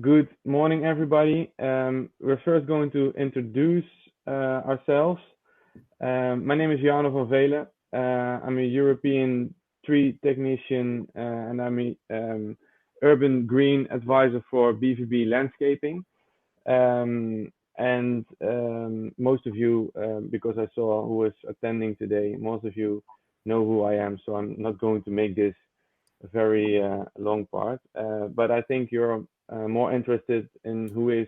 Good morning, everybody. We're first going to introduce ourselves. My name is Jarno van Veelen. I'm a European tree technician and I'm a urban green advisor for BVB Landscaping. Most of you, because I saw who is attending today, most of you know who I am, so I'm not going to make this a very long part. But I think you're more interested in who is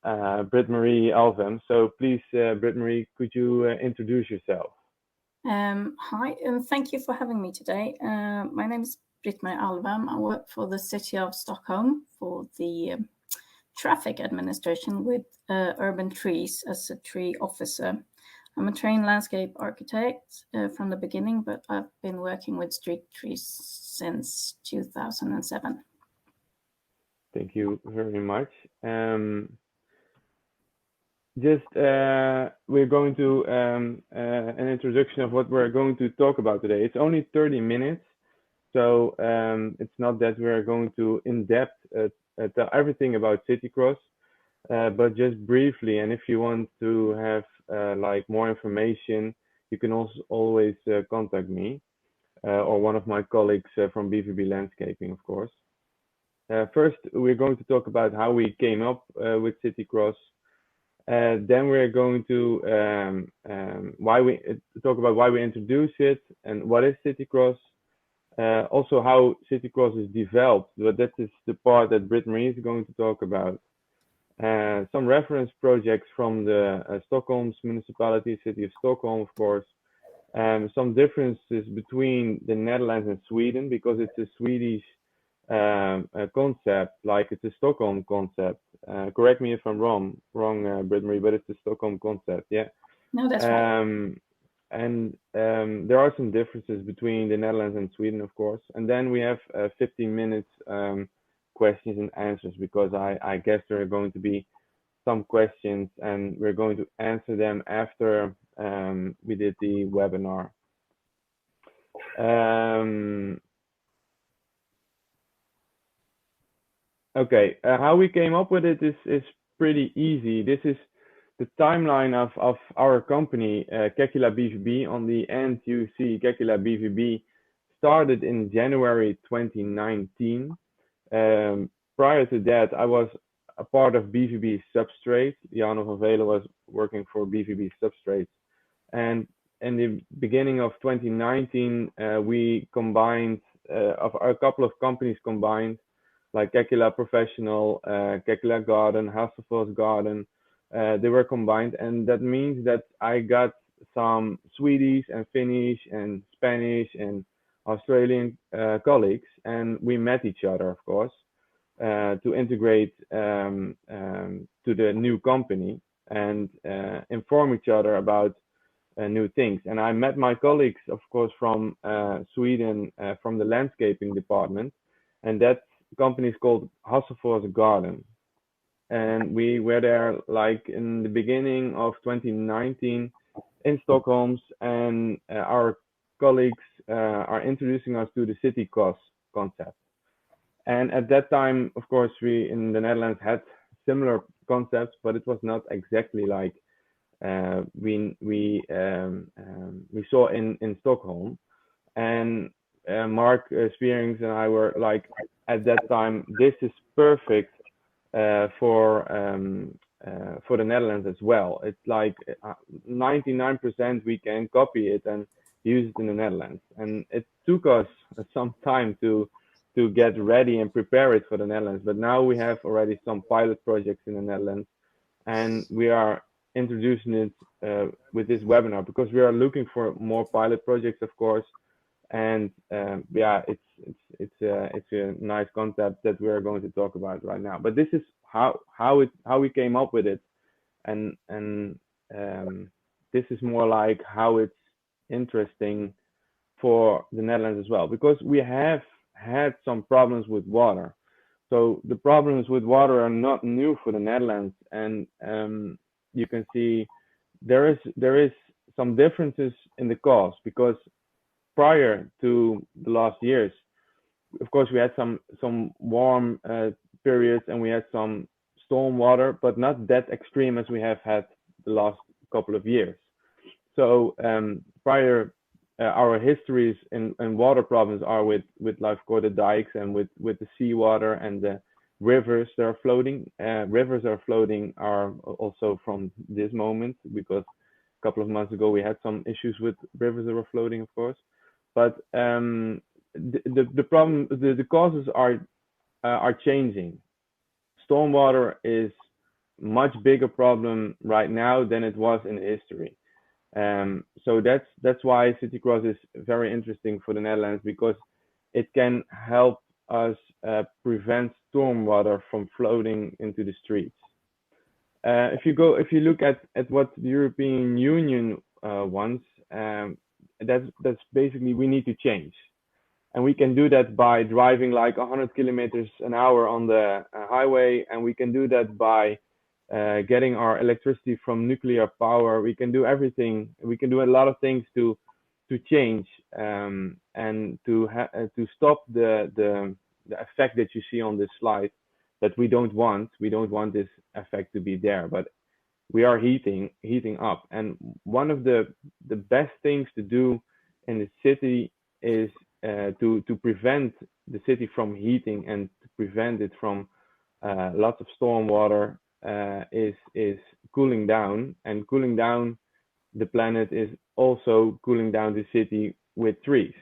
Britt-Marie Alvem. So please, Britt-Marie, could you introduce yourself? Hi, and thank you for having me today. My name is Britt-Marie Alvem. I work for the City of Stockholm for the traffic administration with urban trees as a tree officer. I'm a trained landscape architect from the beginning, but I've been working with street trees since 2007. Thank you very much. We're going to an introduction of what we're going to talk about today. It's only 30 minutes, so it's not that we're going to in-depth tell everything about Citykross, but just briefly. And if you want to have like more information, you can also always contact me or one of my colleagues from BVB Landscaping, of course. First, we're going to talk about how we came up with Citykross. Then we're going to talk about why we introduce it and what is Citykross. Also how Citykross is developed, but that is the part that Britt-Marie is going to talk about. Some reference projects from the Stockholm's municipality, City of Stockholm, of course. Some differences between the Netherlands and Sweden, because it's a Swedish concept, like it's a Stockholm concept. Correct me if I'm wrong, Britt-Marie, but it's a Stockholm concept, yeah? No, that's right. And there are some differences between the Netherlands and Sweden, of course. And then we have 15 minutes questions and answers, because I guess there are going to be some questions and we're going to answer them after we did the webinar. Okay, how we came up with it is pretty easy. This is the timeline of our company, Kekula BVB. On the end, you see Kekula BVB started in January 2019. Prior to that, I was a part of BVB Substrates. Jarno van Veelen was working for BVB Substrates. And in the beginning of 2019, we combined, a couple of companies combined, like Kekula Professional, Kekula Garden, Hasselfoss Garden. They were combined, and that means that I got some Swedish and Finnish and Spanish and Australian colleagues, and we met each other, of course, to integrate to the new company and inform each other about new things. And I met my colleagues, of course, from Sweden, from the landscaping department, and that company is called Hasselfoss Garden. And we were there like in the beginning of 2019 in Stockholm, and our colleagues are introducing us to the Citykross concept. And at that time, of course, we in the Netherlands had similar concepts, but it was not exactly like we saw in Stockholm. And Mark Spearings and I were like, at that time, this is perfect for the Netherlands as well. It's like 99% we can copy it and use it in the Netherlands. And it took us some time to get ready and prepare it for the Netherlands. But now we have already some pilot projects in the Netherlands, and we are introducing it with this webinar because we are looking for more pilot projects, of course. And yeah, it's a nice concept that we are going to talk about right now. But this is how we came up with it, and this is more like how it's interesting for the Netherlands as well, because we have had some problems with water. So the problems with water are not new for the Netherlands, and you can see there is some differences in the cause, because prior to the last years, of course, we had some warm periods and we had some storm water, but not that extreme as we have had the last couple of years. So prior, our histories and water problems are with like the dikes and with the seawater and the rivers that are floating. Rivers are floating are also from this moment, because a couple of months ago we had some issues with rivers that were floating, of course. But the problem, the causes are changing. Stormwater is much bigger problem right now than it was in history. So that's why Citykross is very interesting for the Netherlands, because it can help us prevent stormwater from floating into the streets. If you look at what the European Union wants, that's basically we need to change, and we can do that by driving like 100 kilometers an hour on the highway, and we can do that by getting our electricity from nuclear power. We can do everything. We can do a lot of things to change and to stop the effect that you see on this slide that we don't want. We don't want this effect to be there, but we are heating up. And one of the best things to do in the city is to prevent the city from heating and to prevent it from lots of storm water is cooling down. And cooling down the planet is also cooling down the city with trees.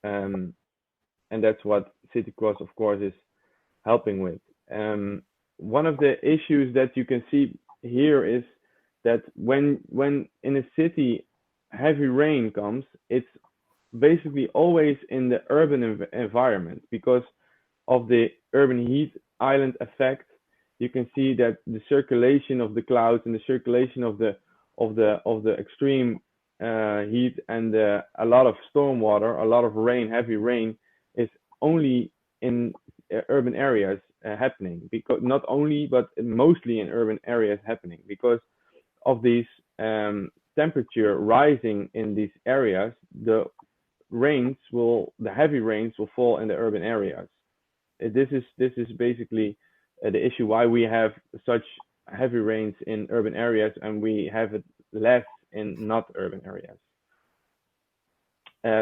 And that's what Citykross, of course, is helping with. One of the issues that you can see here is that when in a city heavy rain comes, it's basically always in the urban environment because of the urban heat island effect. You can see that the circulation of the clouds and the circulation of the extreme heat and a lot of storm water, a lot of rain, heavy rain, is only in urban areas happening. Because not only, but mostly in urban areas happening because of these temperature rising in these areas. The heavy rains will fall in the urban areas. This is basically the issue why we have such heavy rains in urban areas and we have it less in not urban areas.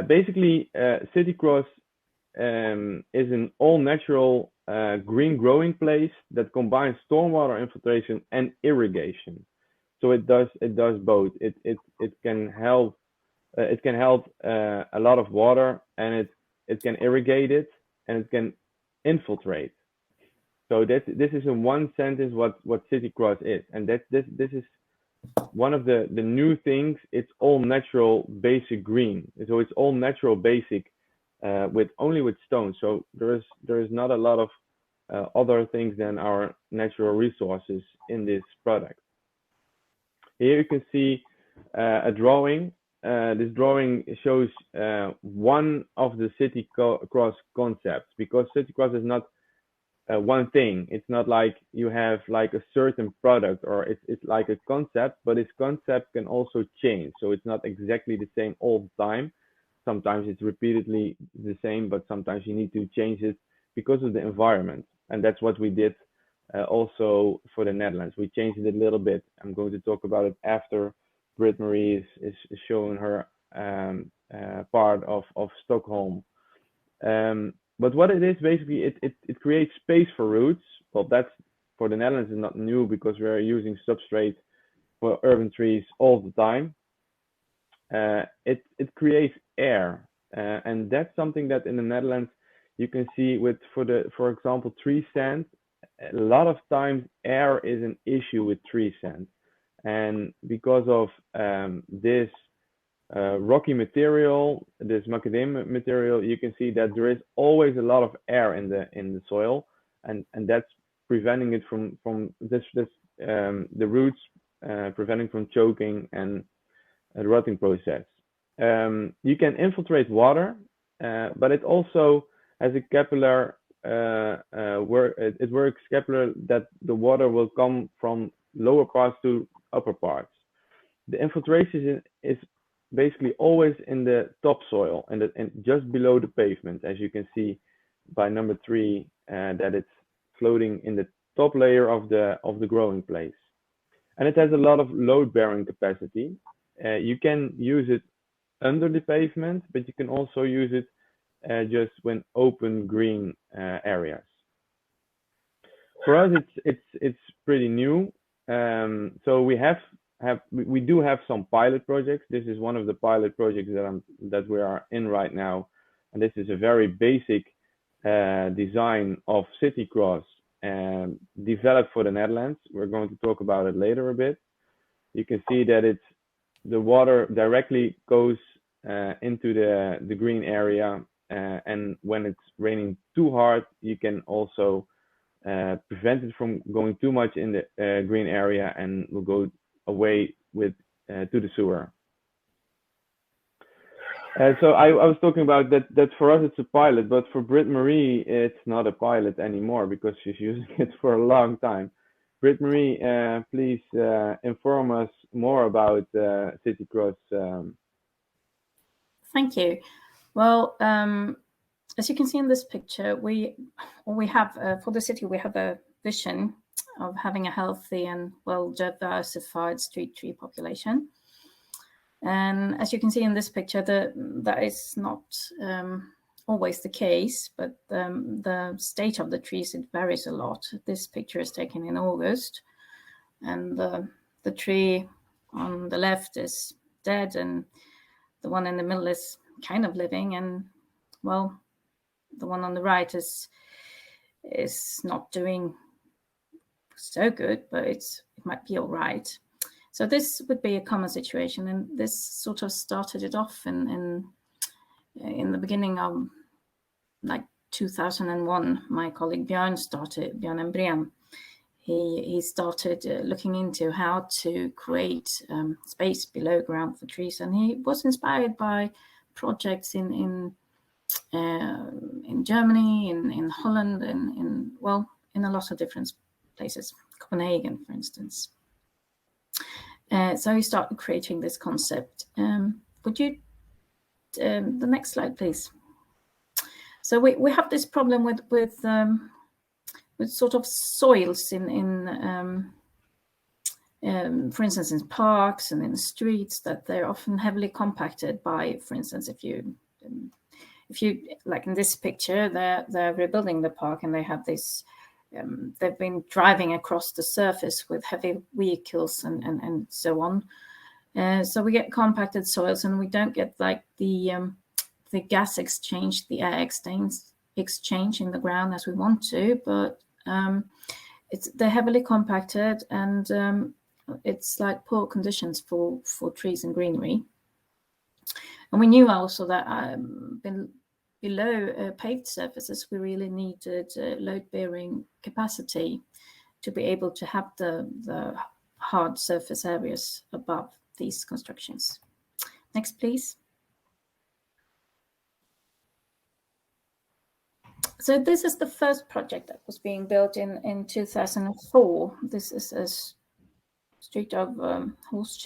Basically, Citykross is an all-natural green growing place that combines stormwater infiltration and irrigation. So it does both. It can help. It can help a lot of water, and it can irrigate it, and it can infiltrate. So this is in one sentence what Citykross is, and this is one of the new things. It's all natural, basic green. So it's all natural, basic, with stone. So there is not a lot of other things than our natural resources in this product. Here you can see a drawing. This drawing shows one of the Citykross concepts, because Citykross is not one thing. It's not like you have like a certain product, or it's like a concept, but this concept can also change. So it's not exactly the same all the time. Sometimes it's repeatedly the same, but sometimes you need to change it because of the environment. And that's what we did also for the Netherlands. We changed it a little bit. I'm going to talk about it after Britt-Marie is showing her part of Stockholm. But what it is, basically, it creates space for roots. Well, that's for the Netherlands is not new because we're using substrate for urban trees all the time. It creates air, and that's something that in the Netherlands you can see with, for example, tree sand. A lot of times air is an issue with tree sand, and because of this rocky material, this macadamia material, you can see that there is always a lot of air in the soil, and that's preventing it from the roots preventing from choking and the rotting process. You can infiltrate water, but it also has a capillary it works capillary, that the water will come from lower parts to upper parts. The infiltration is basically always in the topsoil and just below the pavement, as you can see by number 3 that it's floating in the top layer of the growing place. And it has a lot of load-bearing capacity. You can use it under the pavement, but you can also use it just when open green areas. For us, it's pretty new. So we do have some pilot projects. This is one of the pilot projects that we are in right now, and this is a very basic design of Citykross developed for the Netherlands. We're going to talk about it later a bit. You can see that the water directly goes into the green area, and when it's raining too hard, you can also prevent it from going too much in the green area, and will go away to the sewer. So I was talking about that for us it's a pilot, but for Britt-Marie it's not a pilot anymore because she's using it for a long time. Britt-Marie, please inform us more about Citykross. Thank you. Well, as you can see in this picture, we have for the city we have a vision of having a healthy and well diversified street tree population. And as you can see in this picture, that is not always the case, but the state of the trees, it varies a lot. This picture is taken in August, and the tree on the left is dead, and the one in the middle is kind of living, and well, the one on the right is not doing so good, but it might be all right. So this would be a common situation, and this sort of started it off in the beginning of like 2001. My colleague Björn Embrén, he started looking into how to create space below ground for trees, and he was inspired by projects in Germany, in Holland, and in a lot of different places, Copenhagen, for instance. So he started creating this concept. Would you, the next slide, please? So we have this problem with sort of soils in for instance, in parks and in streets, that they're often heavily compacted by, for instance, if you like in this picture, they're rebuilding the park, and they have this. They've been driving across the surface with heavy vehicles and so on. So we get compacted soils, and we don't get like the gas exchange, the air exchange in the ground as we want to. But they're heavily compacted, and it's like poor conditions for trees and greenery. And we knew also that below paved surfaces, we really needed load-bearing capacity to be able to have the hard surface areas above these constructions. Next, please. So this is the first project that was being built in 2004. This is a street of horse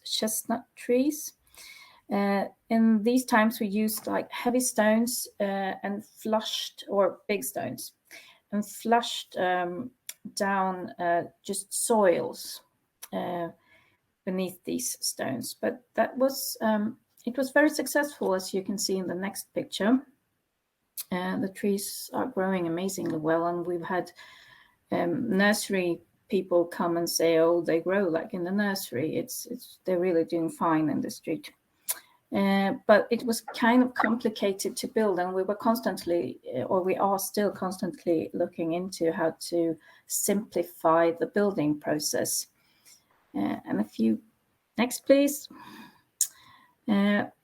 chestnut trees. In these times, we used like heavy stones and flushed, or big stones, and flushed down just soils beneath these stones. But that was it was very successful, as you can see in the next picture. The trees are growing amazingly well, and we've had nursery people come and say, "Oh, they grow like in the nursery. They're really doing fine in the street." But it was kind of complicated to build, and we were constantly, or we are still constantly looking into how to simplify the building process. And if you, next please.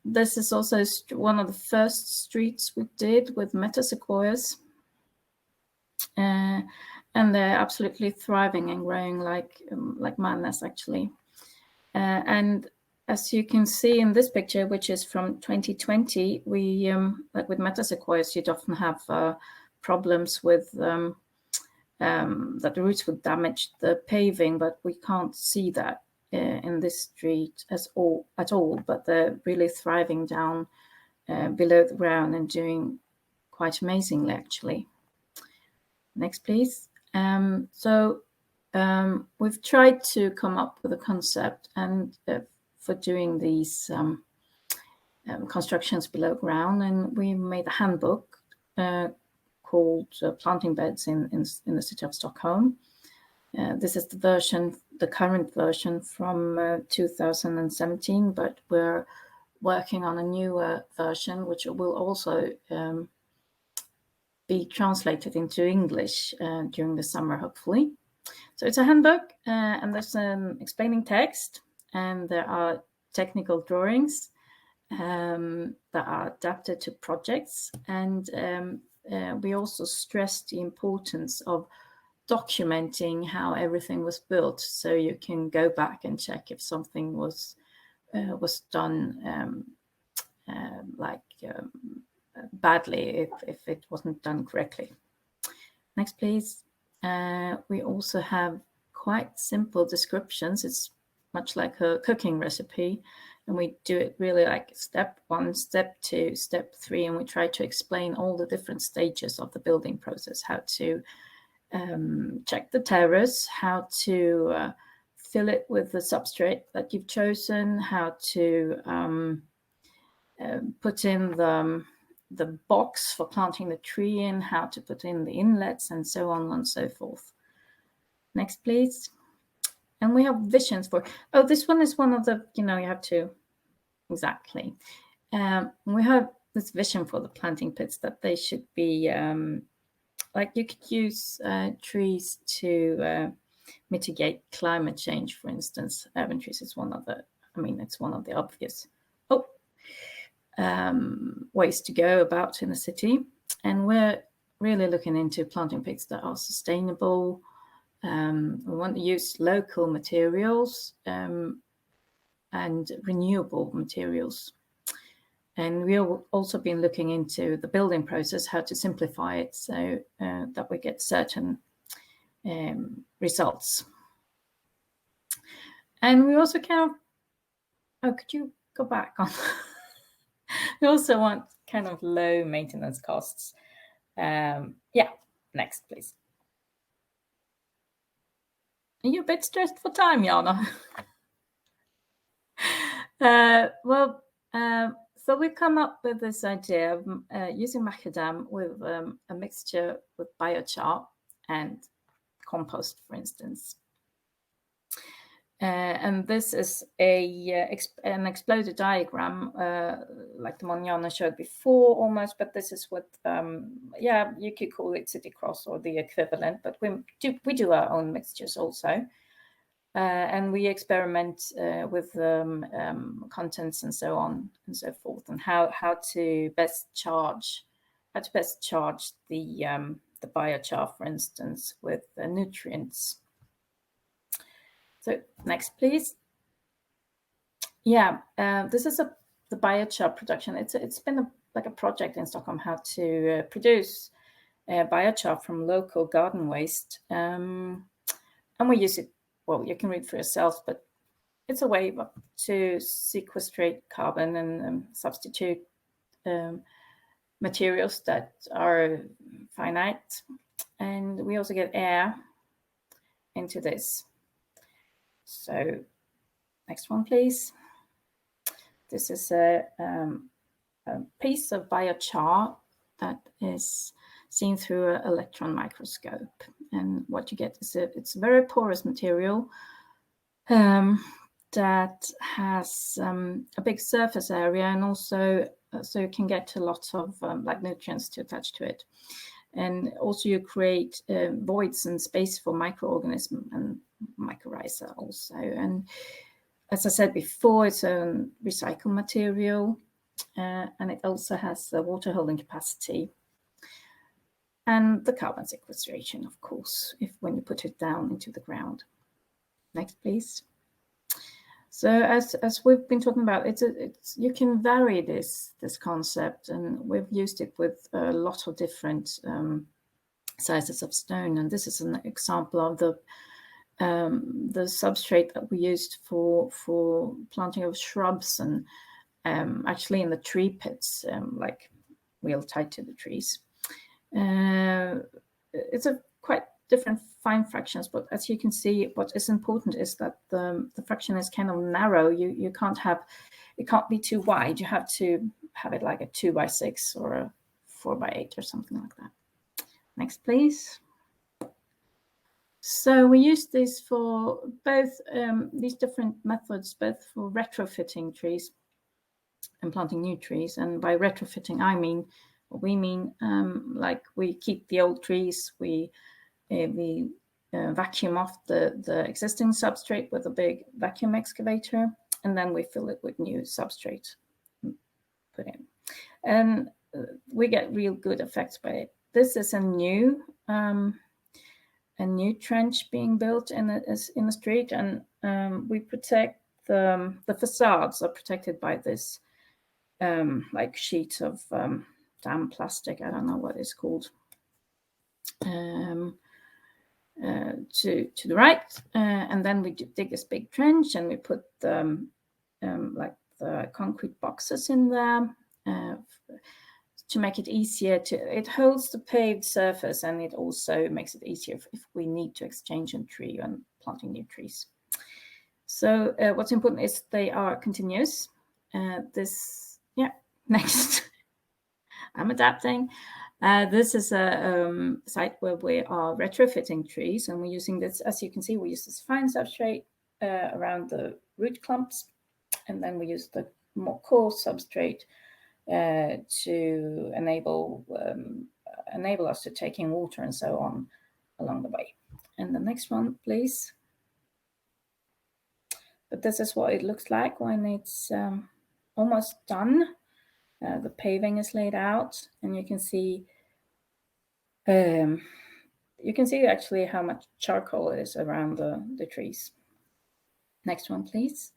This is also one of the first streets we did with metasequoias. And they're absolutely thriving and growing like madness, actually. And as you can see in this picture, which is from 2020, we like with metasequoias, you'd often have problems with that the roots would damage the paving, but we can't see that in this street at all. But they're really thriving down below the ground and doing quite amazingly, actually. Next, please. We've tried to come up with a concept and for doing these constructions below ground, and we made a handbook called Planting Beds in the city of Stockholm. This is the current version from 2017, but we're working on a newer version, which will also be translated into English during the summer, hopefully. So it's a handbook, and there's an explaining text, and there are technical drawings that are adapted to projects. And we also stress the importance of documenting how everything was built, so you can go back and check if something was done badly, if it wasn't done correctly. Next, please. We also have quite simple descriptions. It's much like a cooking recipe, and we do it really like step 1, step 2, step 3, and we try to explain all the different stages of the building process, how to check the terrace, how to fill it with the substrate that you've chosen, how to put in the box for planting the tree in, how to put in the inlets, and so on and so forth. Next, please. And we have visions for, this one is one of the, you have to, exactly. We have this vision for the planting pits, that they should be, like you could use trees to mitigate climate change, for instance. Urban trees is one of the, it's one of the obvious ways to go about in the city. And we're really looking into planting pits that are sustainable. We want to use local materials and renewable materials. And we've also been looking into the building process, how to simplify it so that we get certain results. And we also kind of, could you go back on? We also want kind of low maintenance costs. Next, please. Are you a bit stressed for time, Jarno? So we've come up with this idea of using macadam with a mixture with biochar and compost, for instance. And this is an exploded diagram, like the one Jarno showed before, almost. But this is what, you could call it Citykross or the equivalent. But we do our own mixtures also. And we experiment with contents and so on and so forth, and how to best charge the biochar, for instance, with nutrients. So next, please. This is the biochar production. It's been a project in Stockholm, how to produce biochar from local garden waste, and we use it. Well, you can read for yourself, but it's a way to sequestrate carbon and substitute materials that are finite. And we also get air into this. So next one, please. This is a piece of biochar that is seen through an electron microscope. And what you get is it's a very porous material that has a big surface area, and also so you can get a lot of nutrients to attach to it. And also you create voids and space for microorganisms and mycorrhiza also. And as I said before, it's a recycled material, and it also has a water holding capacity. And the carbon sequestration, of course, when you put it down into the ground. Next, please. So as we've been talking about, you can vary this concept, and we've used it with a lot of different sizes of stone. And this is an example of the substrate that we used for planting of shrubs, and actually in the tree pits, like real tight to the trees. It's a quite different fine fractions, but as you can see, what is important is that the fraction is kind of narrow. You can't have, it can't be too wide. You have to have it like a 2x6 or a 4x8 or something like that. Next, please. So we use this for both these different methods, both for retrofitting trees and planting new trees. And by retrofitting, we mean like we keep the old trees, we vacuum off the existing substrate with a big vacuum excavator, and then we fill it with new substrate put in. And we get real good effects by it. This is a new trench being built in a street, and we protect the facades are protected by this like sheet of damn plastic. I don't know what it's called. To the right, and then we dig this big trench, and we put like the concrete boxes in there to make it easier it holds the paved surface, and it also makes it easier if we need to exchange a tree and planting new trees. So what's important is they are continuous. Next. I'm adapting. This is a site where we are retrofitting trees, and we're using this, as you can see, we use this fine substrate around the root clumps, and then we use the more coarse substrate to enable us to take in water and so on along the way. And the next one, please. But this is what it looks like when it's almost done. The paving is laid out, and you can see actually how much charcoal is around the trees. Next one, please.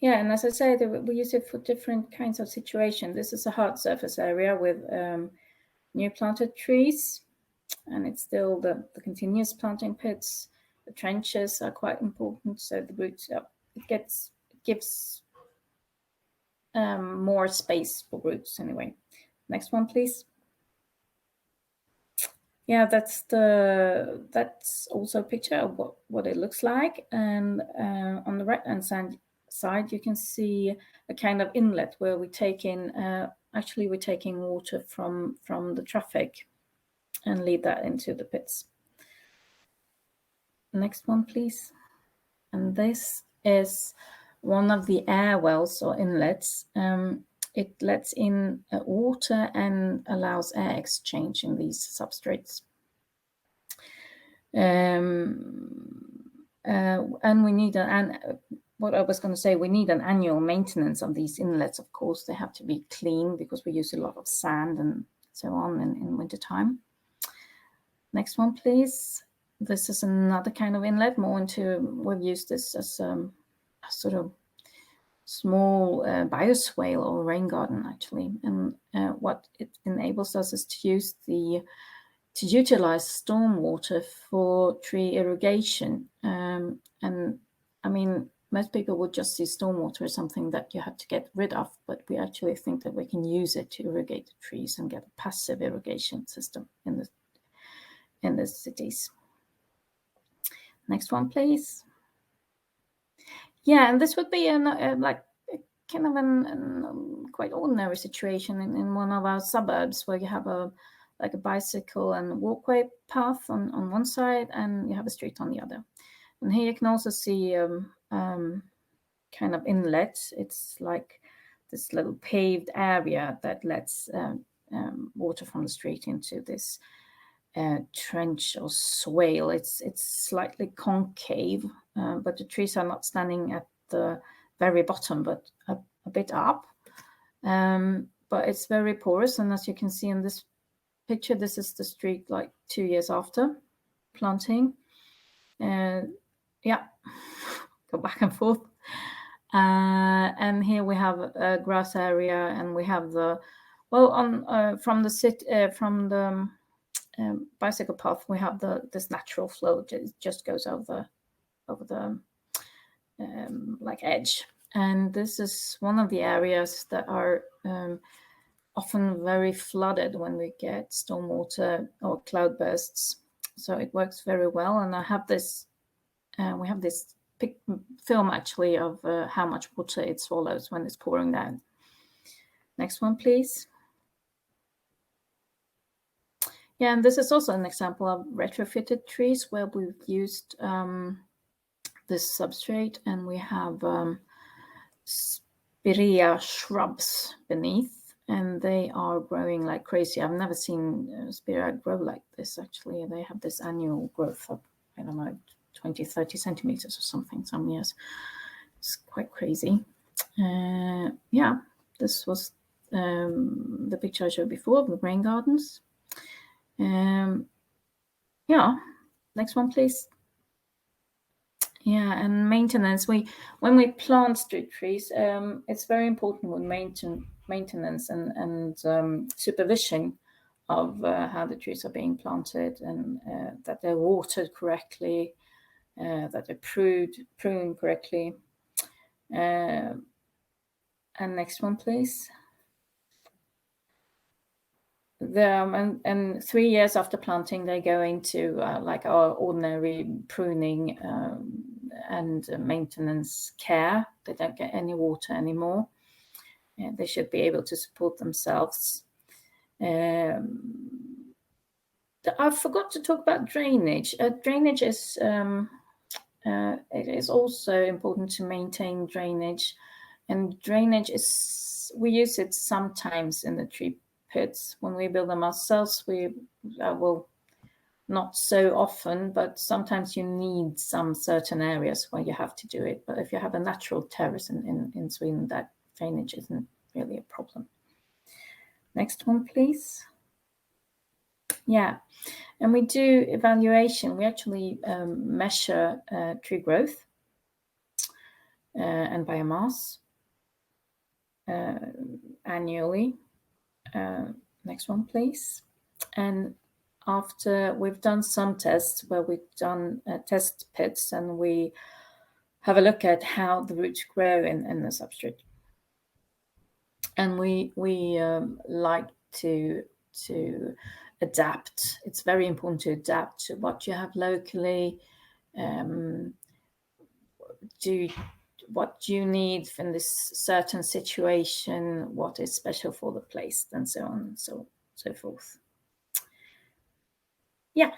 Yeah, and as I said, we use it for different kinds of situations. This is a hard surface area with new planted trees, and it's still the continuous planting pits. The trenches are quite important, so the roots it gives more space for roots anyway. Next one, please. Yeah, that's also a picture of what it looks like, and on the right-hand side you can see a kind of inlet where we take in we're taking water from the traffic and lead that into the pits. Next one, please. And this is one of the air wells or inlets. It lets in water and allows air exchange in these substrates. And we need we need an annual maintenance of these inlets. Of course, they have to be clean because we use a lot of sand and so on in wintertime. Next one, please. This is another kind of inlet, we've used this as a sort of small bioswale or rain garden, actually. And what it enables us is to utilize stormwater for tree irrigation. And I mean, most people would just see stormwater as something that you have to get rid of, but we actually think that we can use it to irrigate the trees and get a passive irrigation system in the cities. Next one, please. Yeah, and this would be kind of an quite ordinary situation in one of our suburbs where you have a bicycle and walkway path on one side, and you have a street on the other. And here you can also see kind of inlet. It's like this little paved area that lets water from the street into this trench or swale. It's slightly concave, but the trees are not standing at the very bottom, but a bit up. But it's very porous, and as you can see in this picture, this is the street like 2 years after planting. Yeah, go back and forth. And here we have a grass area, and we have from the bicycle path, we have this natural flow. It just goes over the like edge. And this is one of the areas that are often very flooded when we get stormwater or cloud bursts. So it works very well. And I have this, we have this film actually of how much water it swallows when it's pouring down. Next one, please. Yeah, and this is also an example of retrofitted trees where we've used this substrate, and we have spirea shrubs beneath, and they are growing like crazy. I've never seen spirea grow like this, actually. They have this annual growth of, I don't know, 20, 30 centimeters or something some years. It's quite crazy. Yeah, this was the picture I showed before of the rain gardens. Yeah, next one, please. Yeah, and maintenance. When we plant street trees, it's very important with maintenance and supervision of how the trees are being planted, and that they're watered correctly, that they're pruned correctly. And next one, please. And 3 years after planting, they go into like our ordinary pruning and maintenance care. They don't get any water anymore. They should be able to support themselves. I forgot to talk about drainage. Drainage is it is also important to maintain drainage, and drainage is, we use it sometimes in the tree pits. When we build them ourselves, we will not so often, but sometimes you need some certain areas where you have to do it. But if you have a natural terrace in Sweden, that drainage isn't really a problem. Next one, please. Yeah, and we do evaluation. We actually measure tree growth and biomass annually. Next one, please. And after we've done some tests where we've done test pits, and we have a look at how the roots grow in the substrate. And we like to adapt. It's very important to adapt to what you have locally, what you need in this certain situation, what is special for the place, and so on and so forth. Yeah,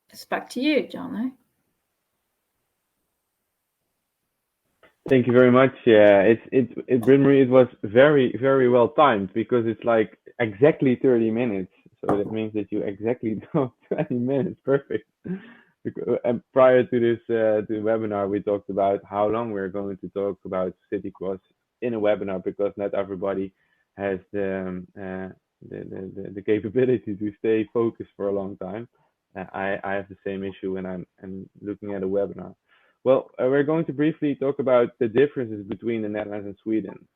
it's back to you, Jarno. Thank you very much. Yeah, Britt-Marie, it was very, very well timed, because it's like exactly 30 minutes. So that means that you exactly talked 20 minutes. Perfect. And prior to this to the webinar, we talked about how long we're going to talk about Citykross in a webinar, because not everybody has the capability to stay focused for a long time. I have the same issue when I'm looking at a webinar. Well, we're going to briefly talk about the differences between the Netherlands and Sweden.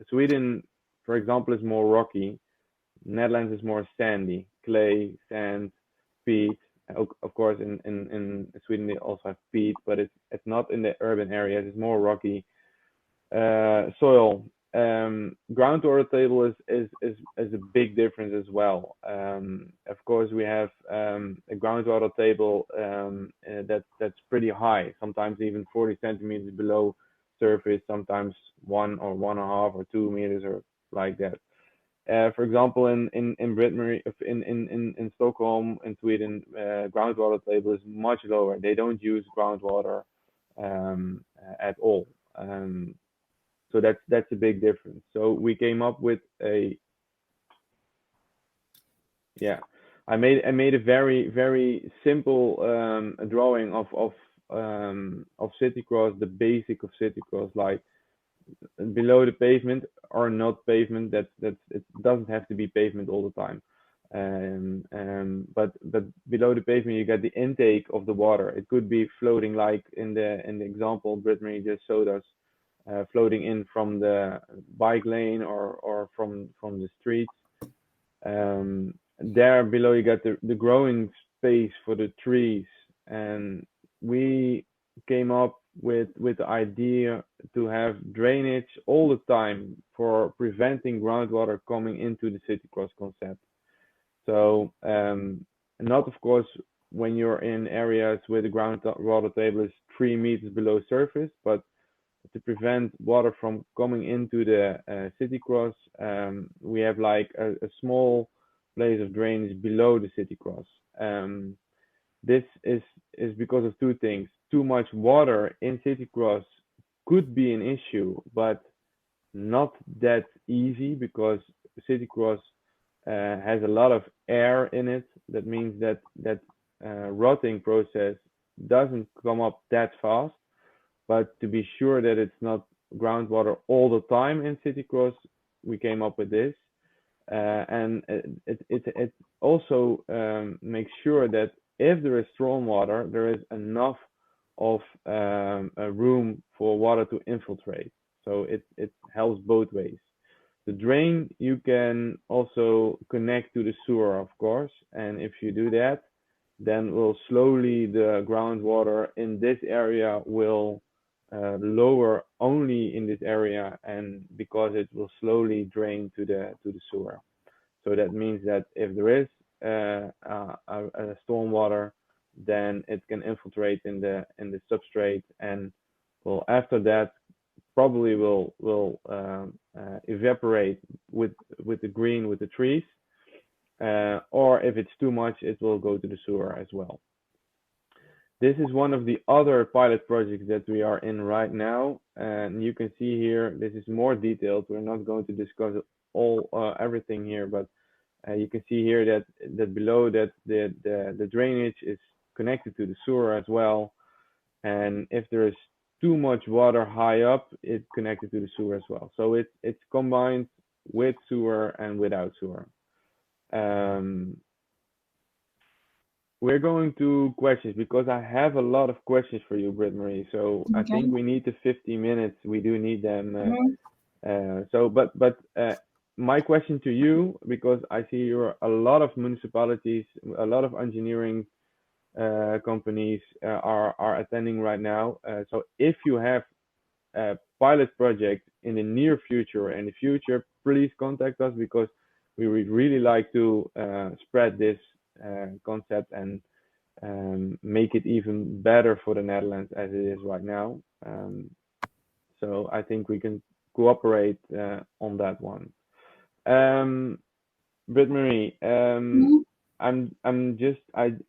Sweden, for example, is more rocky. Netherlands is more sandy, clay, sand, peat. Of course, in Sweden they also have peat, but it's not in the urban areas. It's more rocky soil. Groundwater table is a big difference as well. Of course, we have a groundwater table that's pretty high, sometimes even 40 centimeters below surface, sometimes 1 or 1.5 or 2 meters or like that. For example, in Britt-Marie, in Stockholm, in Sweden, groundwater table is much lower. They don't use groundwater at all. So that's a big difference. So we came up with I made a very, very simple drawing of Citykross, the basic of Citykross, like below the pavement or not pavement. It doesn't have to be pavement all the time. But below the pavement you get the intake of the water. It could be floating, like in the example Britt-Marie just showed us, floating in from the bike lane or from the streets. There below you get the growing space for the trees, and we came up with the idea to have drainage all the time for preventing groundwater coming into the Citykross concept. So not of course when you're in areas where the groundwater table is 3 meters below surface, but to prevent water from coming into the Citykross, we have like a small place of drainage below the Citykross. This is because of two things. Too much water in Citykross could be an issue, but not that easy because Citykross has a lot of air in it. That means that rotting process doesn't come up that fast. But to be sure that it's not groundwater all the time in Citykross, we came up with this. And it also makes sure that if there is stormwater, there is enough of a room for water to infiltrate. So it helps both ways. The drain you can also connect to the sewer, of course, and if you do that, then will slowly the groundwater in this area will lower only in this area, and because it will slowly drain to the sewer. So that means that if there is a stormwater, then it can infiltrate in the substrate, and well, after that probably will evaporate with the green, with the trees, or if it's too much, it will go to the sewer as well. This is one of the other pilot projects that we are in right now, and you can see here this is more detailed. We're not going to discuss everything here, but you can see here that below that the drainage is connected to the sewer as well, and if there is too much water high up, it's connected to the sewer as well. So it's combined with sewer and without sewer. We're going to questions because I have a lot of questions for you, Britt-Marie. So okay. I think we need the 50 minutes. We do need them. But my question to you, because I see you're a lot of municipalities, a lot of engineering companies are attending right now. So if you have a pilot project in the near future and the future, please contact us because we would really like to spread this concept and make it even better for the Netherlands as it is right now. So I think we can cooperate on that one. Britt-Marie, I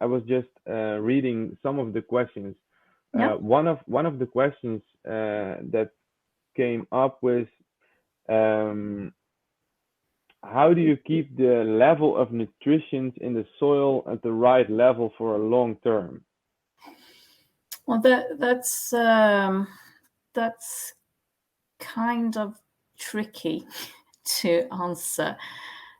was just reading some of the questions. One of the questions that came up was how do you keep the level of nutrition in the soil at the right level for a long term? Well, that's kind of tricky to answer.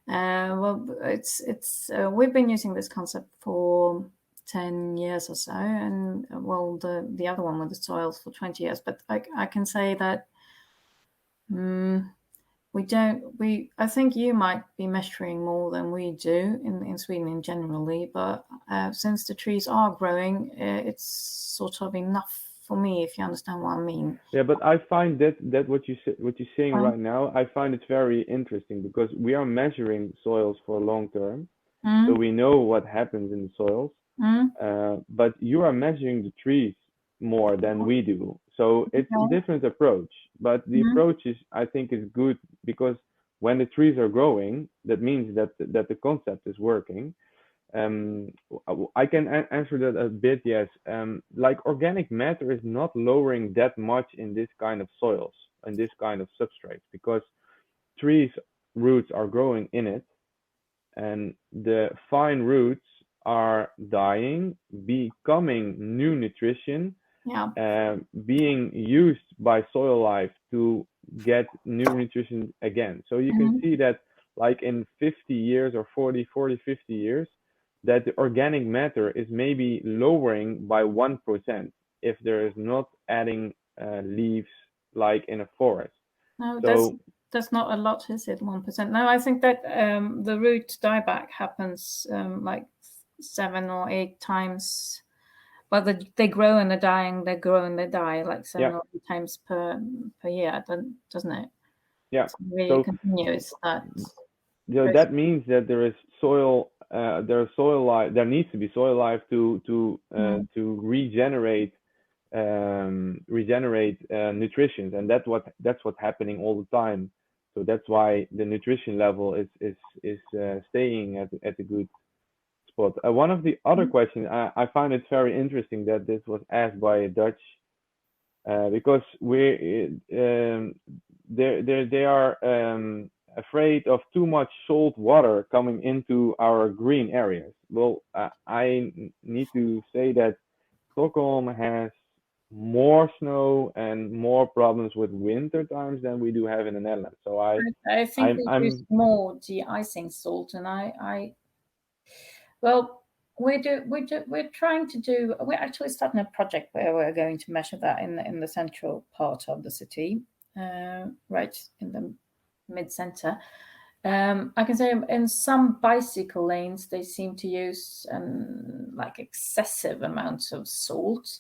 Well, it's we've been using this concept for 10 years or so, and well, the other one with the soils for 20 years. But I can say that I think you might be measuring more than we do in Sweden in generally, but since the trees are growing, it's sort of enough for me, if you understand what I mean. Yeah, but I find that what you're saying right now, I find it very interesting because we are measuring soils for long term, so we know what happens in the soils. But you are measuring the trees more than we do, so it's a different approach. But the approach I think is good because when the trees are growing, that means that the concept is working. I can answer that a bit, yes. Like organic matter is not lowering that much in this kind of soils and this kind of substrates because trees roots are growing in it, and the fine roots are dying, becoming new nutrition, being used by soil life to get new nutrition again. So you can see that like in 50 years or 40, 50 years, that the organic matter is maybe lowering by 1% if there is not adding leaves like in a forest. No, so that's not a lot, is it? 1%? No, I think that the root dieback happens like 7 or 8 times well, they grow and they're dying, they grow and they die like 7 Yeah. or 8 times per year, doesn't it? Yeah. It's really So continuous. that means that there is soil. There needs to be soil life to regenerate nutrition, and that's what's happening all the time. So that's why the nutrition level is staying at a good spot. One of the other questions, I find it very interesting that this was asked by a Dutch, because they are afraid of too much salt water coming into our green areas. Well, I need to say that Stockholm has more snow and more problems with winter times than we do have in the Netherlands. So I think we use I'm more de-icing salt, and well, we're trying to do. We're actually starting a project where we're going to measure that in the central part of the city, right in the mid-center. I can say in some bicycle lanes they seem to use like excessive amounts of salt.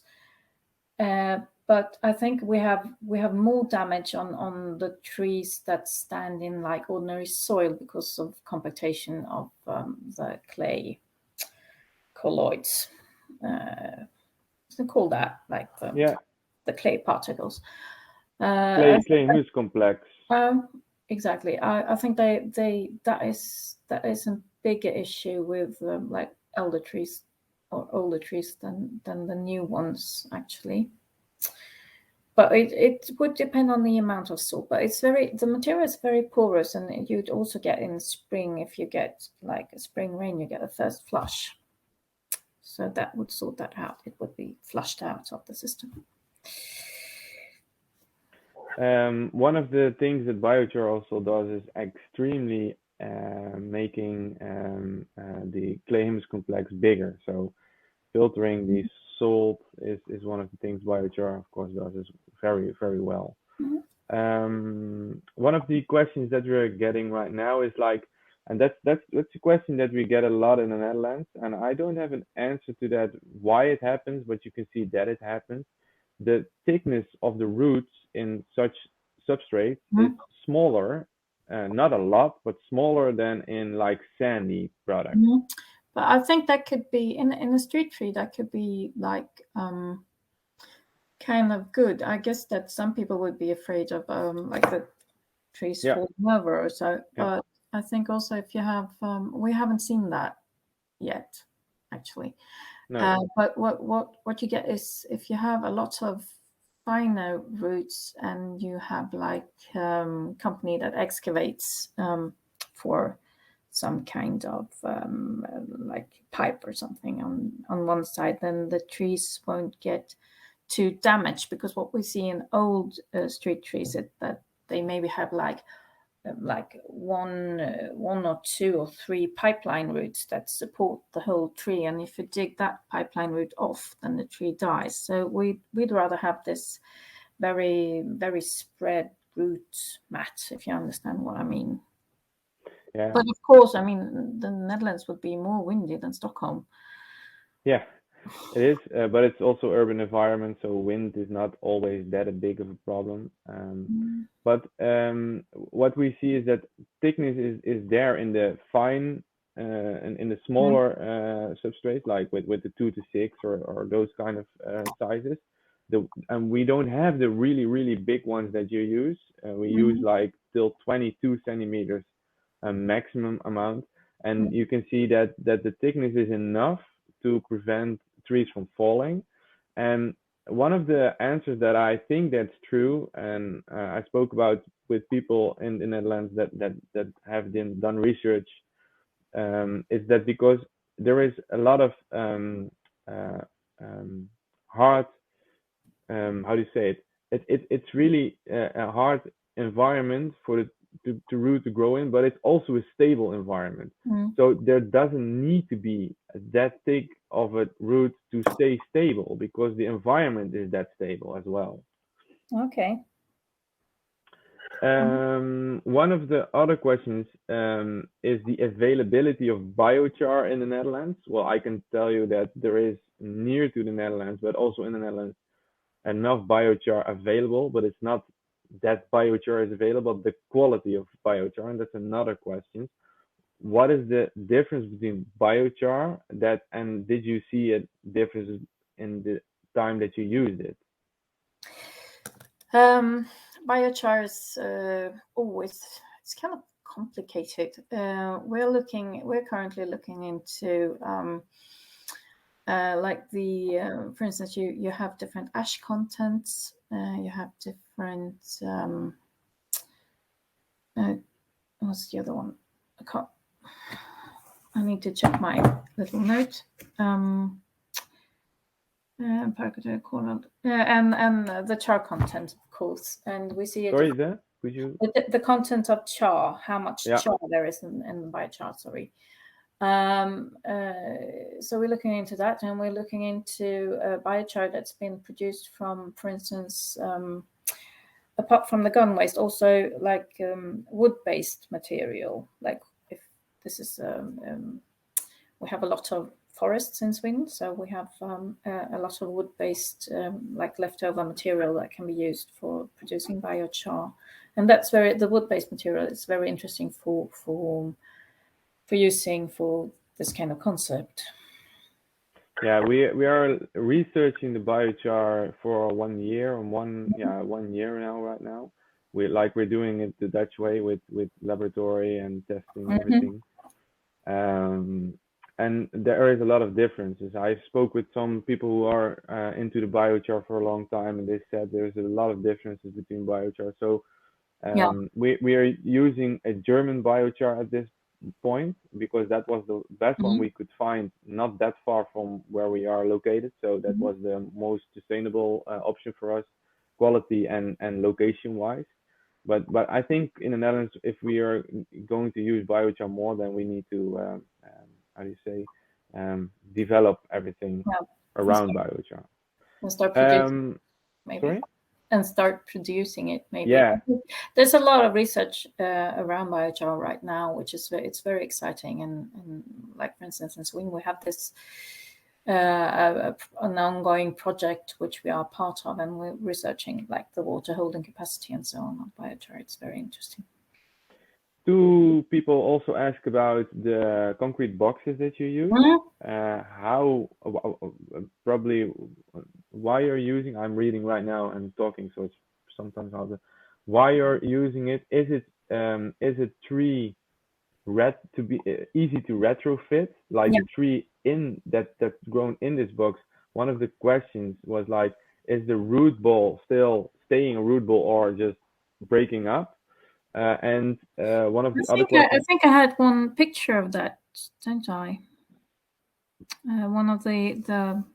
But I think we have more damage on the trees that stand in like ordinary soil because of compactation of the clay colloids. They call that like the clay particles. clay and humus complex. Exactly. I think that is a bigger issue with like elder trees or older trees than the new ones actually. But it would depend on the amount of salt. But the material is very porous, and you'd also get in spring, if you get like a spring rain, you get a first flush. So that would sort that out. It would be flushed out of the system. One of the things that Biochar also does is extremely making the clay humus complex bigger. So filtering the salt is one of the things Biochar, of course, does is very, very well. One of the questions that we're getting right now is like, and that's a question that we get a lot in the Netherlands, and I don't have an answer to that why it happens, but you can see that it happens. The thickness of the roots in such substrates is smaller, not a lot, but smaller than in like sandy products. But I think that could be in a street tree. That could be like kind of good. I guess that some people would be afraid of like the trees falling over or so. But I think also if you have, we haven't seen that yet, actually. No. But what you get is if you have a lot of finer roots and you have like company that excavates for some kind of like pipe or something on one side, then the trees won't get too damaged, because what we see in old street trees is that they maybe have like one or two or three pipeline roots that support the whole tree, and if you dig that pipeline root off, then the tree dies. So we'd rather have this very, very spread root mat, if you understand what I mean. Yeah. But of course, I mean, the Netherlands would be more windy than Stockholm. Yeah, it is, but it's also urban environment, so wind is not always that big of a problem. But what we see is that thickness is there in the fine and in the smaller substrates, like with the 2 to 6 or those kind of sizes. And we don't have the really, really big ones that you use. We use like till 22 centimeters maximum amount. And you can see that the thickness is enough to prevent trees from falling. And one of the answers that I think that's true, and I spoke about with people in the Netherlands that have done research, is that because there is a lot of hard, how do you say it? It's really a hard environment for the root to grow in, but it's also a stable environment. So there doesn't need to be that thick of a root to stay stable, because the environment is that stable as well. Okay. One of the other questions is the availability of biochar in the Netherlands. Well, I can tell you that there is near to the Netherlands, but also in the Netherlands, enough biochar available, but it's not that biochar is available, the quality of biochar, and that's another question. What is the difference between biochar and did you see a difference in the time that you used it? Biochar is it's kind of complicated. We're currently looking into for instance, you have different ash contents, you have different what's the other one? I need to check my little note. And the char content, of course, and we see it. Sorry, could you? The content of char, how much char there is in biochar. Sorry. So we're looking into that, and we're looking into biochar that's been produced from, for instance, apart from the gun waste, also like wood-based material. Like if this is, we have a lot of forests in Sweden, so we have a lot of wood-based like leftover material that can be used for producing biochar, and that's the wood-based material is very interesting for using for this kind of concept. Yeah, we are researching the biochar for 1 year, 1 year right now. We're doing it the Dutch way with laboratory and testing and everything. And there is a lot of differences. I spoke with some people who are into the biochar for a long time, and they said there's a lot of differences between biochar. So we are using a German biochar at this point because that was the best one we could find, not that far from where we are located. So that was the most sustainable option for us, quality and location wise. But I think in the Netherlands, if we are going to use biochar more, then we need to develop everything around biochar and start producing maybe. And start producing it, maybe. Yeah. There's a lot of research around biochar right now, which is it's very exciting. And like, for instance, in Sweden, we have this an ongoing project which we are part of, and we're researching like the water holding capacity and so on biochar. It's very interesting. Two people also ask about the concrete boxes that you use. Probably why you're using. I'm reading right now and talking, so it's sometimes hard. Why you're using it? Is it tree to be easy to retrofit, like the tree in that's grown in this box? One of the questions was like, is the root ball still staying a root ball or just breaking up? And one of the other questions. I think I had one picture of that, don't I? One of the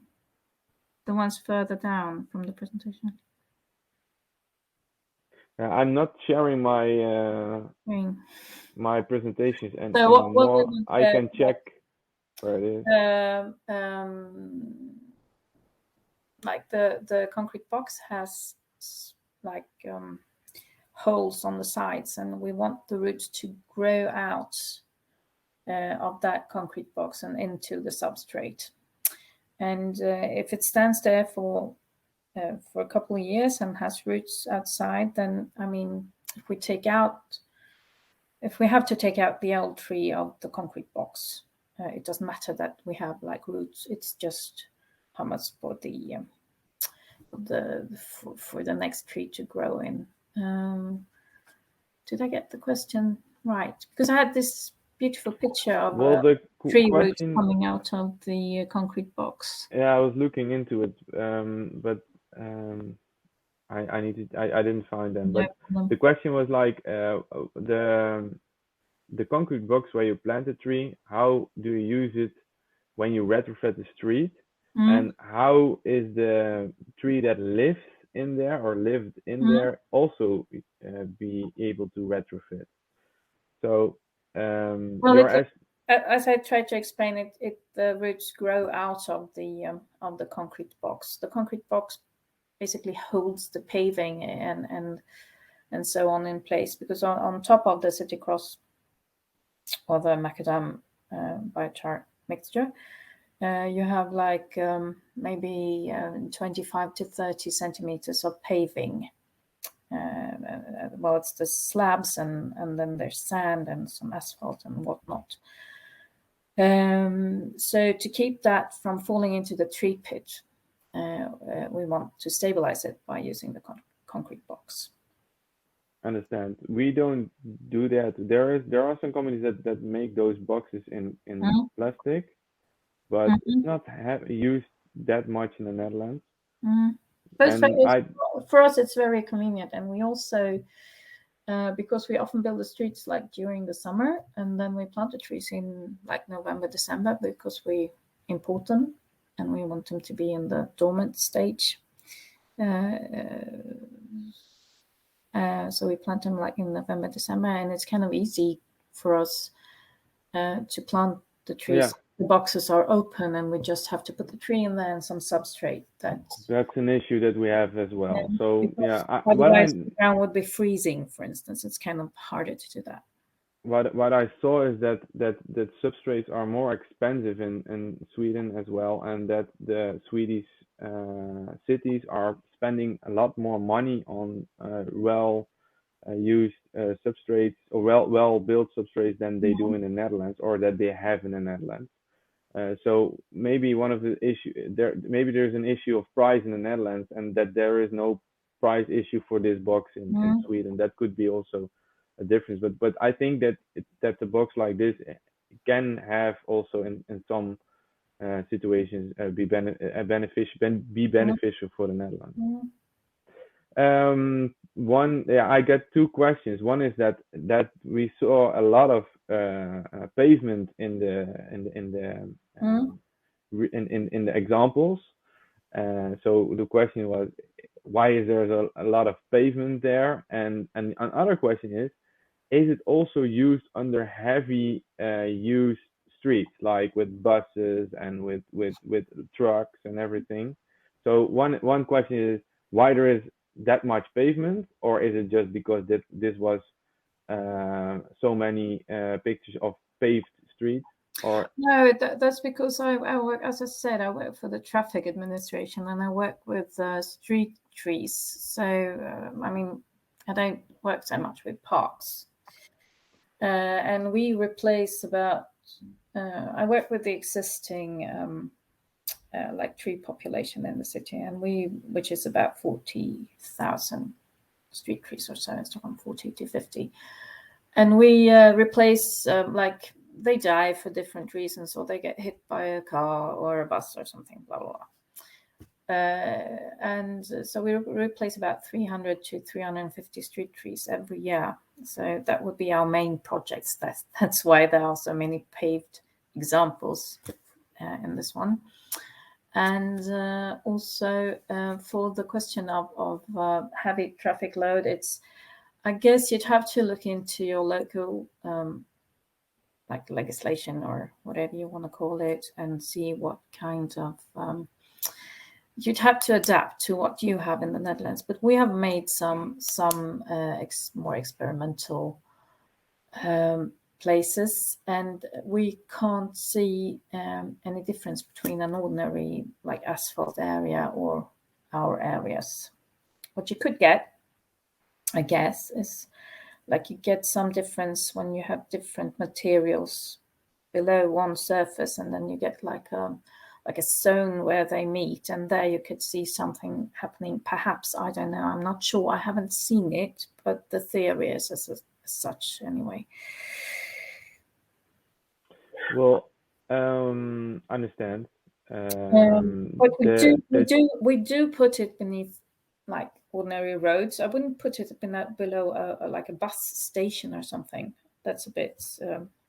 ones further down from the presentation. I'm not sharing my presentations and so what I can check where it is. Like the concrete box has like holes on the sides, and we want the roots to grow out of that concrete box and into the substrate. And if it stands there for a couple of years and has roots outside, then I mean, if we have to take out the old tree of the concrete box, it doesn't matter that we have like roots. It's just how much for the next tree to grow in. Did I get the question right? Because I had this beautiful picture of the tree roots coming out of the concrete box. Yeah, I was looking into it, but I didn't find them. But the question was like the concrete box where you plant a tree. How do you use it when you retrofit the street? And how is the tree that lives in there or lived in there also be able to retrofit? So as I tried to explain it, the roots grow out of the concrete box. The concrete box basically holds the paving and and so on in place, because on top of the Citykross or the macadam biochar mixture, you have like maybe 25 to 30 centimeters of paving. Well, it's the slabs and then there's sand and some asphalt and whatnot. So to keep that from falling into the tree pit, we want to stabilize it by using the concrete box. Understand. We don't do that. There are some companies that make those boxes in plastic, but it's not used that much in the Netherlands. But for us, it's very convenient, and we also, because we often build the streets like during the summer, and then we plant the trees in like November, December, because we import them and we want them to be in the dormant stage. So we plant them like in November, December, and it's kind of easy for us to plant the trees. Yeah. The boxes are open, and we just have to put the tree in there and some substrate. That's an issue that we have as well. Yeah, so otherwise the ground would be freezing, for instance. It's kind of harder to do that. What I saw is that substrates are more expensive in Sweden as well, and that the Swedish cities are spending a lot more money on used substrates or well built substrates than they do in the Netherlands, or that they have in the Netherlands. So maybe one of the maybe there's an issue of price in the Netherlands, and that there is no price issue for this box in Sweden. That could be also a difference, but I think that a box like this can have also in some situations be beneficial for the Netherlands. I get two questions. One is that we saw a lot of pavement in the examples. So the question was, why is there a lot of pavement there? And another question is it also used under heavy used streets, like with buses and with trucks and everything? So one question is why there is that much pavement, or is it just because this was so many pictures of paved streets? Or no, that's because I work, as I said, I work for the traffic administration, and I work with street trees. So I mean, I don't work so much with parks, and we replace about. I work with the existing like tree population in the city, and which is about 40,000 street trees or so in Stockholm, 40 to 50, and we replace like. They die for different reasons, or they get hit by a car or a bus or something, blah, blah, blah. And so we replace about 300 to 350 street trees every year. So that would be our main projects. That's why there are so many paved examples in this one. And also for the question of heavy traffic load, I guess you'd have to look into your local like legislation or whatever you want to call it, and see what kind of you'd have to adapt to what you have in the Netherlands. But we have made some more experimental places, and we can't see any difference between an ordinary like asphalt area or our areas. What you could get, I guess, is like you get some difference when you have different materials below one surface, and then you get like a zone where they meet, and there you could see something happening. Perhaps, I don't know, I'm not sure. I haven't seen it, but the theory is as such anyway. Well, understand. But we do put it beneath like ordinary roads. I wouldn't put it below like a bus station or something. That's a bit.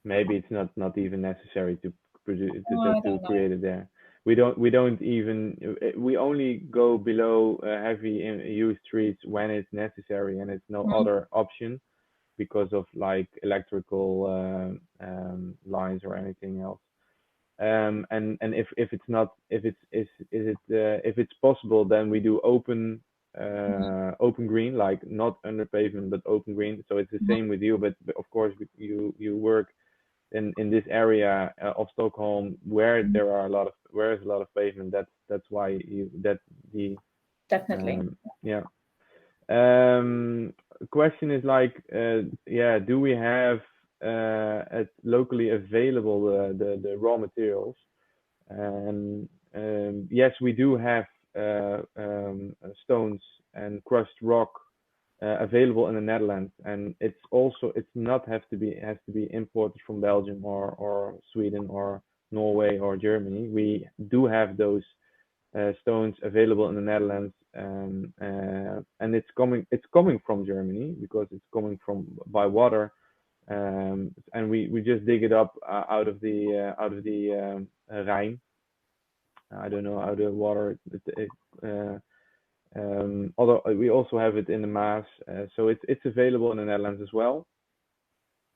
Maybe it's not even necessary to produce to create it there. We don't even. We only go below heavy used streets when it's necessary, and it's no other option because of like electrical lines or anything else. And if it's possible, then we do open open green, like not under pavement but open green. So it's the same with you, but of course you work in this area of Stockholm where there are a lot of pavement. That's why Definitely. Yeah. Question is like, do we have locally available the raw materials? And yes, we do have stones and crushed rock available in the Netherlands, and it has to be imported from Belgium or Sweden or Norway or Germany. We do have those stones available in the Netherlands, and it's coming from Germany because it's coming by water, and we just dig it up out of the Rhine. I don't know how the water. Although we also have it in the Maas, so it's available in the Netherlands as well,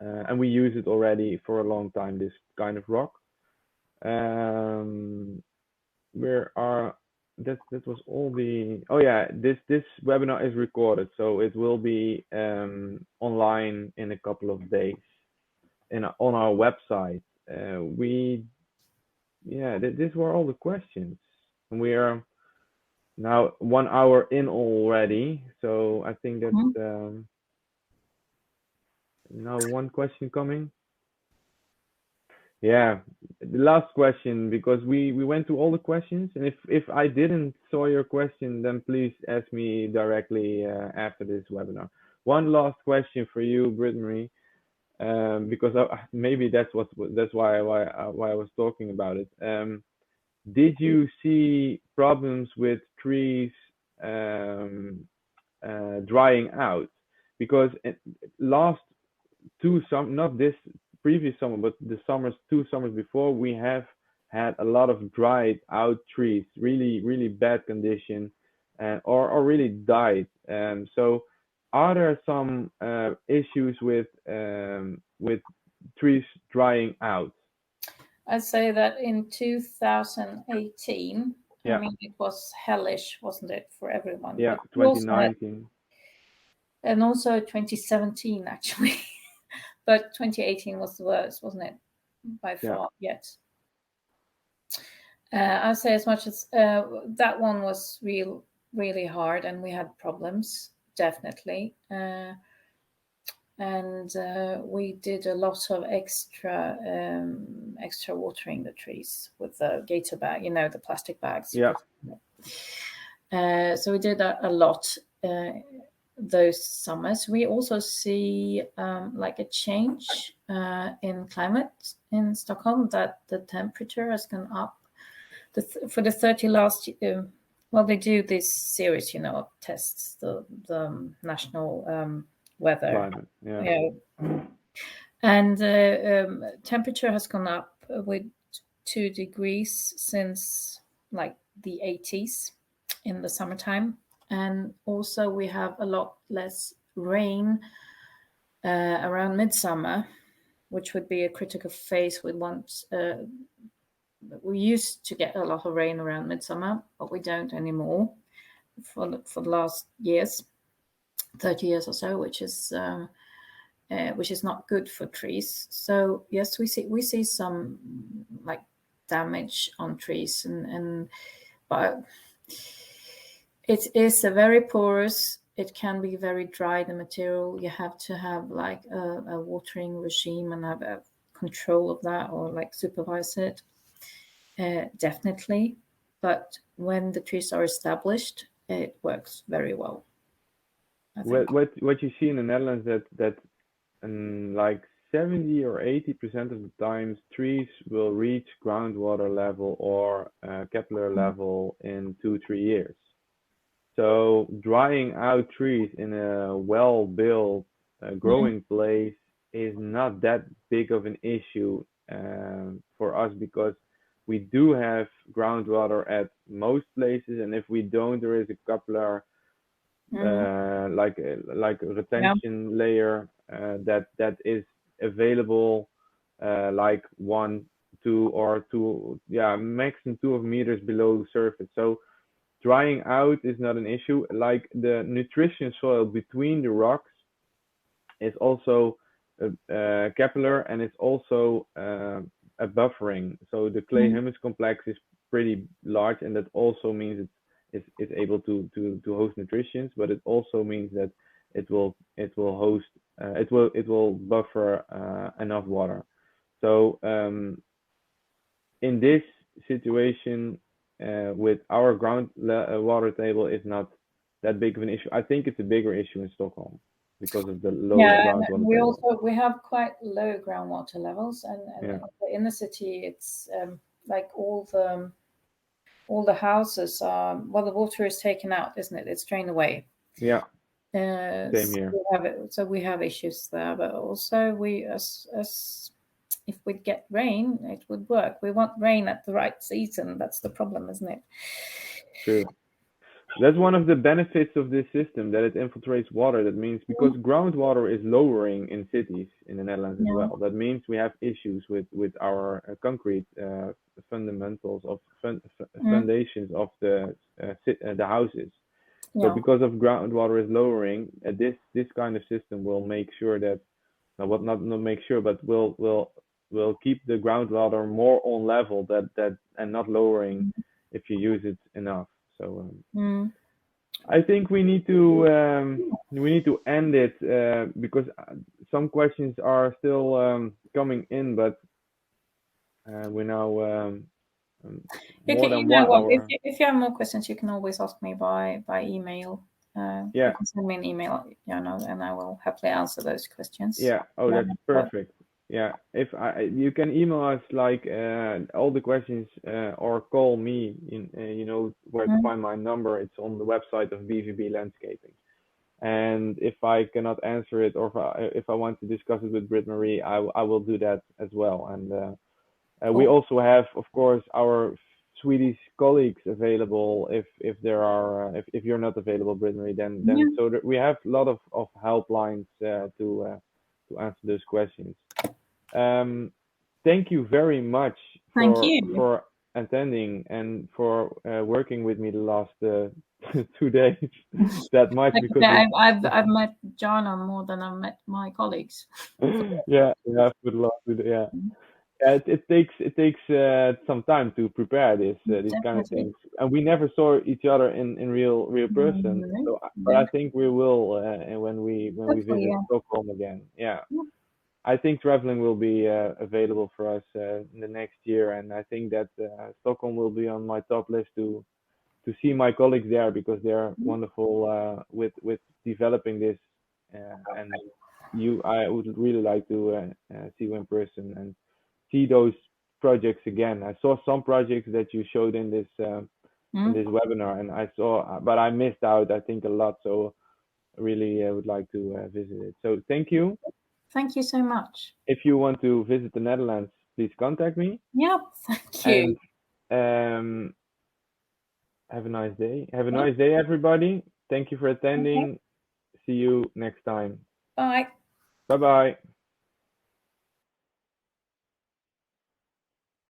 and we use it already for a long time. This kind of rock. That was all the. Oh yeah, this webinar is recorded, so it will be online in a couple of days, on our website. These were all the questions, and we are now 1 hour in already. So I think that now one question coming. Yeah, the last question, because we went through all the questions, and if I didn't saw your question, then please ask me directly after this webinar. One last question for you, Britt-Marie, because maybe that's why I was talking about it. Did you see problems with trees drying out? Because last not this previous summer, but the two summers before, we have had a lot of dried out trees, really bad condition, or really died. So are there some issues with trees drying out? I'd say that in 2018, Yeah. I mean, it was hellish, wasn't it, for everyone? Yeah, 2019. And also 2017, actually. But 2018 was the worst, wasn't it? By far, yet. I'd say as much as that one was really hard, and we had problems, definitely. And we did a lot of extra watering the trees with the gator bag, the plastic bags. Yeah. So we did that a lot those summers. We also see like a change in climate in Stockholm, that the temperature has gone up. For the 30 last year, well, they do this series, of tests, the national weather. Climate, and temperature has gone up with 2 degrees since like the 80s in the summertime. And also we have a lot less rain around midsummer, which would be a critical phase. We used to get a lot of rain around midsummer, but we don't anymore for the last years, 30 years or so, which is not good for trees. So yes, we see some like damage on trees, but it is a very porous. It can be very dry, the material. You have to have like a watering regime and have a control of that, or like supervise it. Definitely. But when the trees are established, it works very well. What you see in the Netherlands, that like 70 or 80% of the times trees will reach groundwater level or capillary level in 2-3 years. So drying out trees in a well-built growing place is not that big of an issue for us, because we do have groundwater at most places, and if we don't, there is a capillary like a retention layer that is available, like 1, 2, or 2, maximum 2 meters below the surface. So drying out is not an issue. Like the nutrition soil between the rocks is also capillary, and it's also a buffering. So the clay humus complex is pretty large, and that also means it's able to host nutrients, but it also means that it will host it will buffer enough water. So in this situation, with our water table is not that big of an issue. I think it's a bigger issue in Stockholm because of the low groundwater table. We have quite low groundwater levels, and in the city it's like all the houses are, well, the water is taken out, isn't it? It's drained away. Yeah. Same here. So we have issues there, but also we as if we get rain, it would work. We want rain at the right season. That's the problem, isn't it? True. That's one of the benefits of this system, that it infiltrates water. That means because groundwater is lowering in cities in the Netherlands as well. That means we have issues with our concrete fundamentals of foundations of the houses. So because of groundwater is lowering, this kind of system will make sure that not make sure, but will keep the groundwater more on level that and not lowering if you use it enough. So I think we need to end it because some questions are still coming in, but we're now if you have more questions, you can always ask me by email. You can send me an email, and I will happily answer those questions. Yeah. Oh, that's perfect. Yeah, you can email us like all the questions or call me. You know where to find my number. It's on the website of BVB Landscaping. And if I cannot answer it, or if I want to discuss it with Britt-Marie, I will do that as well. And we also have, of course, our Swedish colleagues available if there are if you're not available, Britt-Marie. Then so we have a lot of helplines to answer those questions. Thank you very much for attending and for working with me the last 2 days that much, because I've met Jarno more than I've met my colleagues. yeah, would love to. Yeah, it takes some time to prepare these kind of things, and we never saw each other in real person. So, but I think we will when we visit Stockholm again. Yeah. I think traveling will be available for us in the next year, and I think that Stockholm will be on my top list to see my colleagues there, because they're wonderful with developing this, and I would really like to see you in person and see those projects again. I saw some projects that you showed in this webinar, and but I missed out, I think, a lot. So I really would like to visit it. So thank you. Thank you so much. If you want to visit the Netherlands, please contact me. Yeah, thank you. And have a nice day. Have a nice day, everybody. Thank you for attending. See you next time. Bye. Bye-bye.